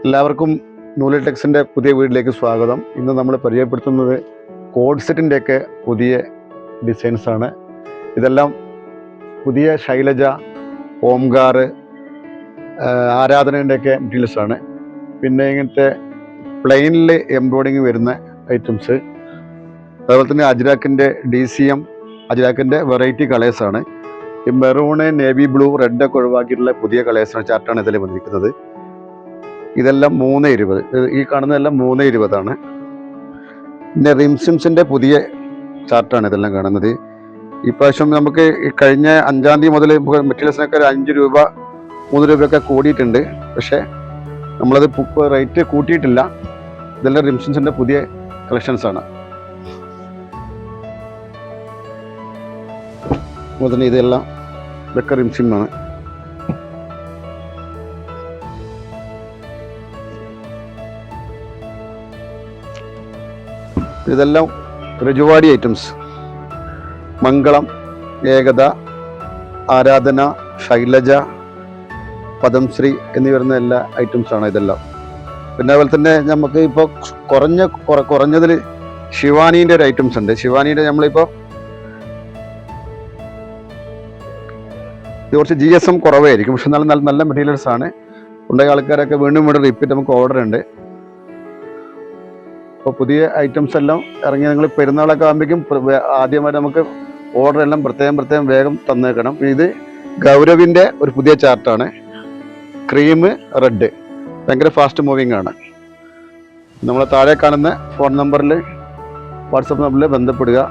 എല്ലാവർക്കും നൂല് ടെക്സിൻ്റെ പുതിയ വീട്ടിലേക്ക് സ്വാഗതം. ഇന്ന് നമ്മൾ പരിചയപ്പെടുത്തുന്നത് കോഡ് സെറ്റിൻ്റെയൊക്കെ പുതിയ ഡിസൈൻസാണ്. ഇതെല്ലാം പുതിയ ശൈലജ, ഓംകാർ, ആരാധനയുടെയൊക്കെ മെറ്റീരിയൽസാണ്. പിന്നെ ഇങ്ങനത്തെ പ്ലെയിനിൽ എംബ്രോയിഡിങ് വരുന്ന ഐറ്റംസ്, അതുപോലെ തന്നെ അജ്രാക്കിൻ്റെ DCM അജ്രാക്കിൻ്റെ വെറൈറ്റി കളേഴ്സാണ്. ഈ മെറൂണ്, നേവി ബ്ലൂ, റെഡൊക്കെ ഒഴിവാക്കിയിട്ടുള്ള പുതിയ കളേഴ്സാണ്, ചാർട്ടാണ് ഇതിൽ വന്നിരിക്കുന്നത്. ഇതെല്ലാം 320. ഈ കാണുന്നതെല്ലാം 320. പിന്നെ റിംസിംസിൻ്റെ പുതിയ ചാർട്ടാണ് ഇതെല്ലാം കാണുന്നത്. ഈ പ്രാവശ്യം നമുക്ക് കഴിഞ്ഞ 5-ാം തീയതി മുതൽ മെറ്റീരിയൽസിനൊക്കെ 5 രൂപ 3 രൂപയൊക്കെ കൂടിയിട്ടുണ്ട്. പക്ഷേ നമ്മളത് റേറ്റ് കൂട്ടിയിട്ടില്ല. ഇതെല്ലാം റിംസിംസിൻ്റെ പുതിയ കളക്ഷൻസാണ്. അതുപോലെ തന്നെ ഇതൊക്കെ റിംസിമാണ്. ഇതെല്ലാം രജുവാടി ഐറ്റംസ്. മംഗളം, ഏകത, ആരാധന, ശൈലജ, പദംശ്രീ എന്നീ വരുന്ന എല്ലാ ഐറ്റംസാണ് ഇതെല്ലാം. പിന്നെ അതുപോലെ തന്നെ നമുക്ക് ഇപ്പോൾ കുറഞ്ഞതിൽ ശിവാനീൻ്റെ ഒരു ഐറ്റംസ് ഉണ്ട്. ശിവാനീൻ്റെ നമ്മളിപ്പോൾ ഇത് കുറച്ച് GSM കുറവായിരിക്കും, പക്ഷെ നല്ല മെറ്റീരിയൽസ് ആണ്. ഉണ്ടായ ആൾക്കാരൊക്കെ വീണ്ടും റിപ്പീറ്റ് നമുക്ക് ഓർഡർ ഉണ്ട്. അപ്പോൾ പുതിയ ഐറ്റംസ് എല്ലാം ഇറങ്ങി. നിങ്ങൾ പെരുന്നാളൊക്കെ ആകുമ്പോഴേക്കും ആദ്യമായിട്ട് നമുക്ക് ഓർഡർ എല്ലാം പ്രത്യേകം വേഗം തന്നേക്കണം. ഇത് ഗൗരവിൻ്റെ ഒരു പുതിയ ചാർട്ടാണ്. ക്രീം റെഡ്, ഭയങ്കര ഫാസ്റ്റ് മൂവിങ് ആണ്. നമ്മളെ താഴെ കാണുന്ന ഫോൺ നമ്പറിൽ, വാട്സപ്പ് നമ്പറിൽ ബന്ധപ്പെടുക.